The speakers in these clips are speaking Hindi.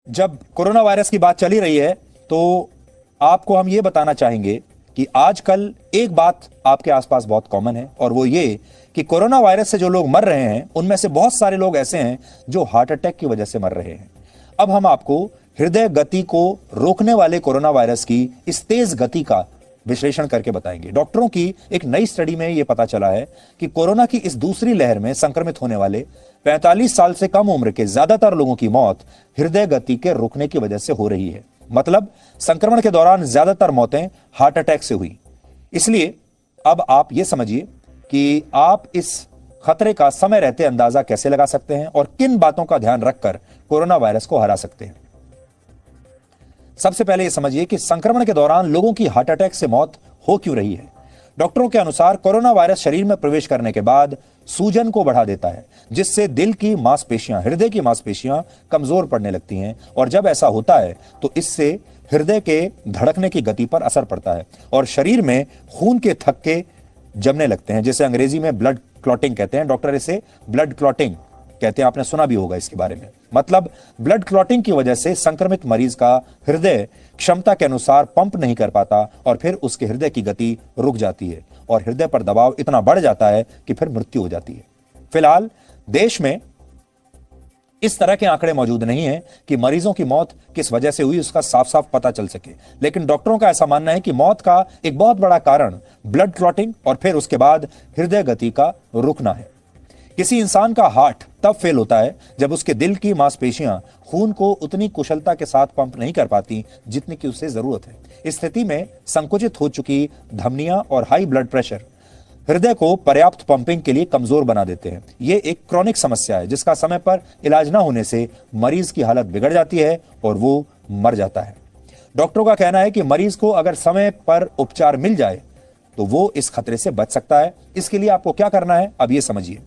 जब कोरोना वायरस की बात चली रही है तो आपको हम ये बताना चाहेंगे कि आजकल एक बात आपके आसपास बहुत कॉमन है और वो ये कि कोरोना वायरस से जो लोग मर रहे हैं उनमें से बहुत सारे लोग ऐसे हैं जो हार्ट अटैक की वजह से मर रहे हैं। अब हम आपको हृदय गति को रोकने वाले कोरोना वायरस की इस तेज गति का विश्लेषण करके बताएंगे। डॉक्टरों की एक नई स्टडी में यह पता चला है कि कोरोना की इस दूसरी लहर में संक्रमित होने वाले 45 साल से कम उम्र के ज्यादातर लोगों की मौत हृदय गति के रुकने की वजह से हो रही है। मतलब संक्रमण के दौरान ज्यादातर मौतें हार्ट अटैक से हुई। इसलिए अब आप यह समझिए कि आप इस खतरे का समय रहते अंदाजा कैसे लगा सकते हैं और किन बातों का ध्यान रखकर कोरोना वायरस को हरा सकते हैं। सबसे पहले यह समझिए कि संक्रमण के दौरान लोगों की हार्ट अटैक से मौत हो क्यों रही है। डॉक्टरों के अनुसार कोरोना वायरस शरीर में प्रवेश करने के बाद सूजन को बढ़ा देता है, जिससे दिल की मांसपेशियां, हृदय की मांसपेशियां कमजोर पड़ने लगती हैं और जब ऐसा होता है तो इससे हृदय के धड़कने की गति पर असर पड़ता है और शरीर में खून के थक्के जमने लगते हैं, जिसे अंग्रेजी में ब्लड क्लॉटिंग कहते हैं। डॉक्टर इसे ब्लड क्लॉटिंग कहते हैं, आपने सुना भी होगा इसके बारे में। मतलब ब्लड क्लॉटिंग की वजह से संक्रमित मरीज का हृदय क्षमता के अनुसार पंप नहीं कर पाता और फिर उसके हृदय की गति रुक जाती है और हृदय पर दबाव इतना बढ़ जाता है कि फिर मृत्यु हो जाती है। फिलहाल देश में इस तरह के आंकड़े मौजूद नहीं है कि मरीजों की मौत किस वजह से हुई उसका साफ साफ पता चल सके, लेकिन डॉक्टरों का ऐसा मानना है कि मौत का एक बहुत बड़ा कारण ब्लड क्लॉटिंग और फिर उसके बाद हृदय गति का रुकना है। किसी इंसान का हार्ट तब फेल होता है जब उसके दिल की मांसपेशियां खून को उतनी कुशलता के साथ पंप नहीं कर पाती जितनी की उसे जरूरत है। इस स्थिति में संकुचित हो चुकी धमनियां और हाई ब्लड प्रेशर हृदय को पर्याप्त पंपिंग के लिए कमजोर बना देते हैं। यह एक क्रॉनिक समस्या है जिसका समय पर इलाज न होने से मरीज की हालत बिगड़ जाती है और वो मर जाता है। डॉक्टरों का कहना है कि मरीज को अगर समय पर उपचार मिल जाए तो वो इस खतरे से बच सकता है। इसके लिए आपको क्या करना है अब ये समझिए।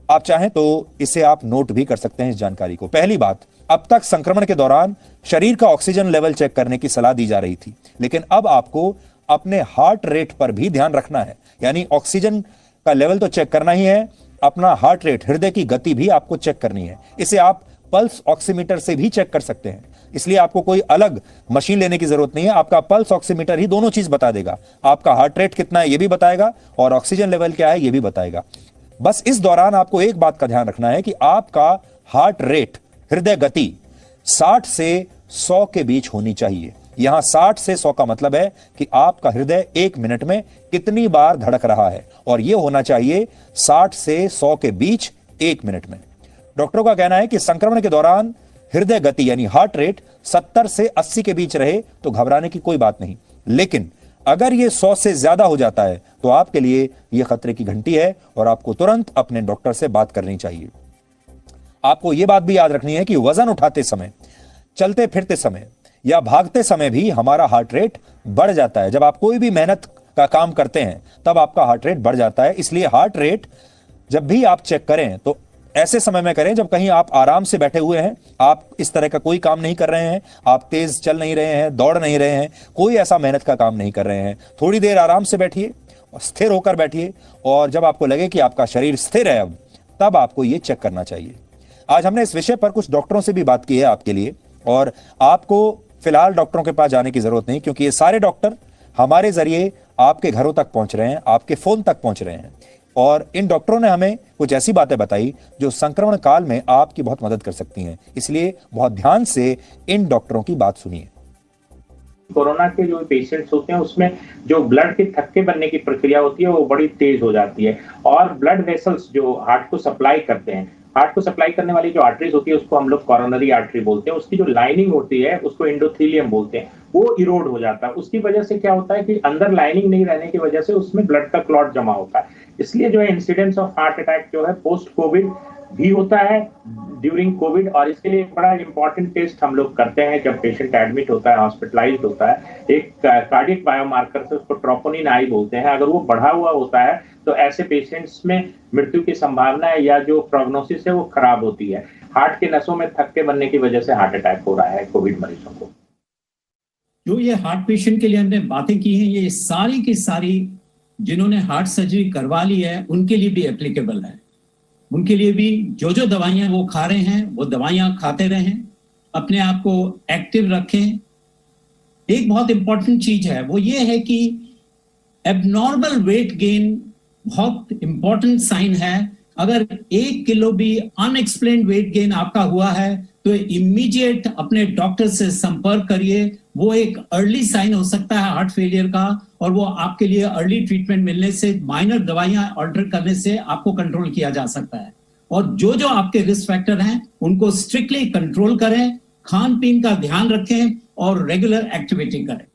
आप चाहें तो इसे आप नोट भी कर सकते हैं इस जानकारी को। पहली बात, अब तक संक्रमण के दौरान शरीर का ऑक्सीजन लेवल चेक करने की सलाह दी जा रही थी, लेकिन अब आपको अपने हार्ट रेट पर भी ध्यान रखना है। यानी ऑक्सीजन का लेवल तो चेक करना ही है, अपना हार्ट रेट, हृदय की गति भी आपको चेक करनी है। इसे आप पल्स ऑक्सीमीटर से भी चेक कर सकते हैं, इसलिए आपको कोई अलग मशीन लेने की जरूरत नहीं है। आपका पल्स ऑक्सीमीटर ही दोनों चीज बता देगा। आपका हार्ट रेट कितना है ये भी बताएगा और ऑक्सीजन लेवल क्या है ये भी बताएगा। बस इस दौरान आपको एक बात का ध्यान रखना है कि आपका हार्ट रेट, हृदय गति 60 से 100 के बीच होनी चाहिए। यहां 60 से 100 का मतलब है कि आपका हृदय 1 मिनट में कितनी बार धड़क रहा है और यह होना चाहिए 60 से 100 के बीच 1 मिनट में। डॉक्टरों का कहना है कि संक्रमण के दौरान हृदय गति यानी हार्ट रेट 70 से 80 के बीच रहे तो घबराने की कोई बात नहीं, लेकिन अगर यह 100 से ज्यादा हो जाता है तो आपके लिए यह खतरे की घंटी है और आपको तुरंत अपने डॉक्टर से बात करनी चाहिए। आपको यह बात भी याद रखनी है कि वजन उठाते समय, चलते फिरते समय या भागते समय भी हमारा हार्ट रेट बढ़ जाता है। जब आप कोई भी मेहनत का काम करते हैं तब आपका हार्ट रेट बढ़ जाता है। इसलिए हार्ट रेट जब भी आप चेक करें तो ऐसे समय में करें जब कहीं आप आराम से बैठे हुए हैं, आप इस तरह का कोई काम नहीं कर रहे हैं, आप तेज चल नहीं रहे हैं, दौड़ नहीं रहे हैं, कोई ऐसा मेहनत का काम नहीं कर रहे हैं। थोड़ी देर आराम से बैठिए और स्थिर होकर बैठिए और जब आपको लगे कि आपका शरीर स्थिर है अब, तब आपको ये चेक करना चाहिए। आज हमने इस विषय पर कुछ डॉक्टरों से भी बात की है आपके लिए और आपको फिलहाल डॉक्टरों के पास जाने की जरूरत नहीं, क्योंकि ये सारे डॉक्टर हमारे जरिए आपके घरों तक पहुंच रहे हैं, आपके फोन तक पहुंच रहे हैं और इन डॉक्टरों ने हमें कुछ ऐसी बातें बताई जो संक्रमण काल में आपकी बहुत मदद कर सकती हैं। इसलिए बहुत ध्यान से इन डॉक्टरों की बात सुनिए। कोरोना के जो पेशेंट्स होते हैं उसमें जो ब्लड के थक्के बनने की प्रक्रिया होती है वो बड़ी तेज हो जाती है और ब्लड वेसल्स जो हार्ट को सप्लाई करते हैं, हार्ट को सप्लाई करने वाली जो आर्टरीज होती है उसको हम लोग कॉरोनरी आर्टरी बोलते हैं, उसकी जो लाइनिंग होती है उसको एंडोथेलियम बोलते हैं, वो इरोड हो जाता है। उसकी वजह से क्या होता है कि अंदर लाइनिंग नहीं रहने की वजह से उसमें ब्लड का क्लॉट जमा होता है। इसलिए जो है इंसिडेंस ऑफ हार्ट अटैक जो है पोस्ट कोविड भी होता है, ड्यूरिंग कोविड, और इसके लिए बड़ा इंपॉर्टेंट टेस्ट हम लोग करते हैं जब पेशेंट एडमिट होता है, हॉस्पिटलाइज्ड होता है। एक कार्डियक बायोमार्कर से उसको ट्रोपोनिन आई बोलते हैं, अगर वो बढ़ा हुआ होता है तो ऐसे पेशेंट्स में मृत्यु की संभावना है या जो प्रोग्नोसिस है वो खराब होती है। हार्ट के नसों में थक्के बनने की वजह से हार्ट अटैक हो रहा है कोविड मरीजों को। जो ये हार्ट पेशेंट के लिए हमने बातें की हैं, ये सारी की सारी जिन्होंने हार्ट सर्जरी करवा ली है उनके लिए भी एप्लीकेबल है। उनके लिए भी जो जो दवाइयां वो खा रहे हैं वो दवाइयां खाते रहें अपने आप को एक्टिव रखें। एक बहुत इंपॉर्टेंट चीज है, वो ये है कि एबनॉर्मल वेट गेन बहुत इंपॉर्टेंट साइन है। अगर 1 किलो भी अनएक्सप्लेन्ड वेट गेन आपका हुआ है तो इमीडिएट अपने डॉक्टर से संपर्क करिए। वो एक अर्ली साइन हो सकता है हार्ट फेलियर का, और वो आपके लिए अर्ली ट्रीटमेंट मिलने से, माइनर दवाइयां ऑर्डर करने से आपको कंट्रोल किया जा सकता है। और जो जो आपके रिस्क फैक्टर हैं उनको स्ट्रिक्टली कंट्रोल करें, खान पीन का ध्यान रखें और रेगुलर एक्टिविटी करें।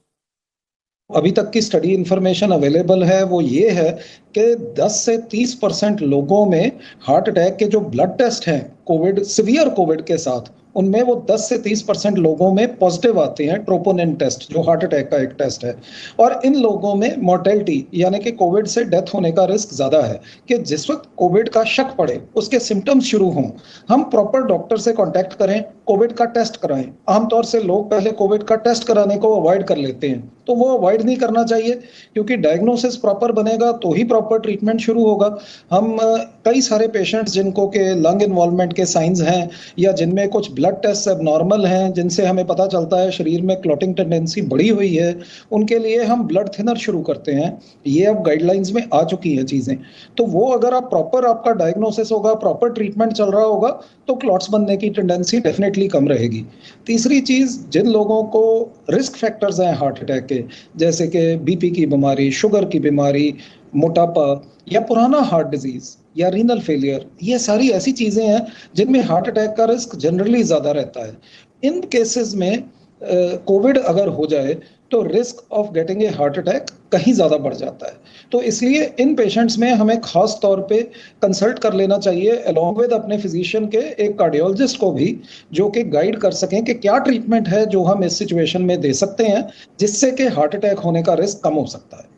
अभी तक की स्टडी इंफॉर्मेशन अवेलेबल है वो ये है कि 10 से 30% लोगों में हार्ट अटैक के जो ब्लड टेस्ट हैं कोविड, सीवियर कोविड के साथ, उनमें वो 10 से 30% लोगों में पॉजिटिव आते हैं ट्रोपोनिन टेस्ट, जो हार्ट अटैक का एक टेस्ट है। और इन लोगों में मोर्टेलिटी यानी कि कोविड से डेथ होने का रिस्क ज़्यादा है। कि जिस वक्त कोविड का शक पड़े, उसके सिम्टम्स शुरू हों, हम प्रॉपर डॉक्टर से कांटेक्ट करें, कोविड का टेस्ट कराएं। आमतौर से लोग पहले कोविड का टेस्ट कराने को अवॉइड कर लेते हैं, तो वो अवॉइड नहीं करना चाहिए, क्योंकि डायग्नोसिस प्रॉपर बनेगा तो ही प्रॉपर ट्रीटमेंट शुरू होगा। हम कई सारे पेशेंट्स जिनको के लंग इन्वॉल्वमेंट के साइंस हैं या जिनमें कुछ ब्लड टेस्ट एबनॉर्मल हैं, जिनसे हमें पता चलता है शरीर में क्लॉटिंग टेंडेंसी बढ़ी हुई है, उनके लिए हम ब्लड थिनर शुरू करते हैं। ये अब गाइडलाइंस में आ चुकी हैं चीज़ें। तो वो अगर आप प्रॉपर, आपका डायग्नोसिस होगा, प्रॉपर ट्रीटमेंट चल रहा होगा, तो क्लॉट्स बनने की टेंडेंसी डेफिनेटली कम रहेगी। तीसरी चीज़, जिन लोगों को रिस्क फैक्टर्स हैं हार्ट अटैक के, जैसे कि बीपी की बीमारी, शुगर की बीमारी, मोटापा या पुराना हार्ट डिजीज या रीनल फेलियर, ये सारी ऐसी चीज़ें हैं जिनमें हार्ट अटैक का रिस्क जनरली ज़्यादा रहता है। इन केसेस में कोविड अगर हो जाए तो risk of getting a heart attack कहीं ज़्यादा बढ़ जाता है। तो इसलिए इन पेशेंट्स में हमें खास तौर पे कंसल्ट कर लेना चाहिए अलॉन्ग विद अपने फिजिशियन के, एक कार्डियोलॉजिस्ट को भी, जो कि गाइड कर सकें कि क्या ट्रीटमेंट है जो हम इस सिचुएशन में दे सकते हैं जिससे कि हार्ट अटैक होने का रिस्क कम हो सकता है।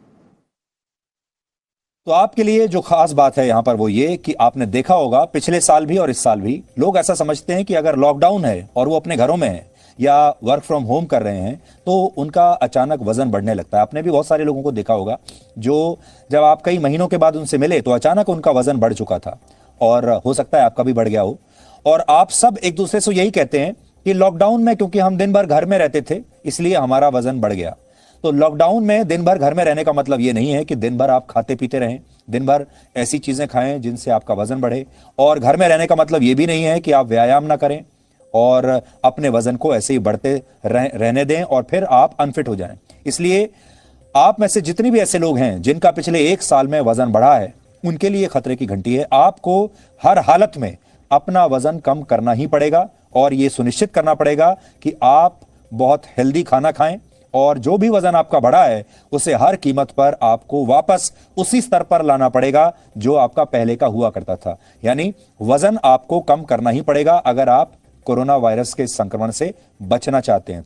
तो आपके लिए जो खास बात है यहां पर वो ये कि आपने देखा होगा पिछले साल भी और इस साल भी लोग ऐसा समझते हैं कि अगर लॉकडाउन है और वो अपने घरों में है या वर्क फ्रॉम होम कर रहे हैं तो उनका अचानक वजन बढ़ने लगता है। आपने भी बहुत सारे लोगों को देखा होगा जो जब आप कई महीनों के बाद उनसे मिले तो अचानक उनका वजन बढ़ चुका था, और हो सकता है आपका भी बढ़ गया हो। और आप सब एक दूसरे से यही कहते हैं कि लॉकडाउन में क्योंकि हम दिन भर घर में रहते थे इसलिए हमारा वजन बढ़ गया। तो लॉकडाउन में दिन भर घर में रहने का मतलब ये नहीं है कि दिन भर आप खाते पीते रहें, दिन भर ऐसी चीजें खाएं जिनसे आपका वजन बढ़े। और घर में रहने का मतलब ये भी नहीं है कि आप व्यायाम ना करें और अपने वजन को ऐसे ही बढ़ते रहने दें और फिर आप अनफिट हो जाएं। इसलिए आप में से जितने भी ऐसे लोग हैं जिनका पिछले 1 साल में वजन बढ़ा है, उनके लिए खतरे की घंटी है। आपको हर हालत में अपना वजन कम करना ही पड़ेगा और यह सुनिश्चित करना पड़ेगा कि आप बहुत हेल्दी खाना खाएं, और जो भी वजन आपका बढ़ा है उसे हर कीमत पर आपको वापस उसी स्तर पर लाना पड़ेगा जो आपका पहले का हुआ करता था। यानी वजन आपको कम करना ही पड़ेगा अगर आप कोरोना वायरस के संक्रमण से बचना चाहते हैं।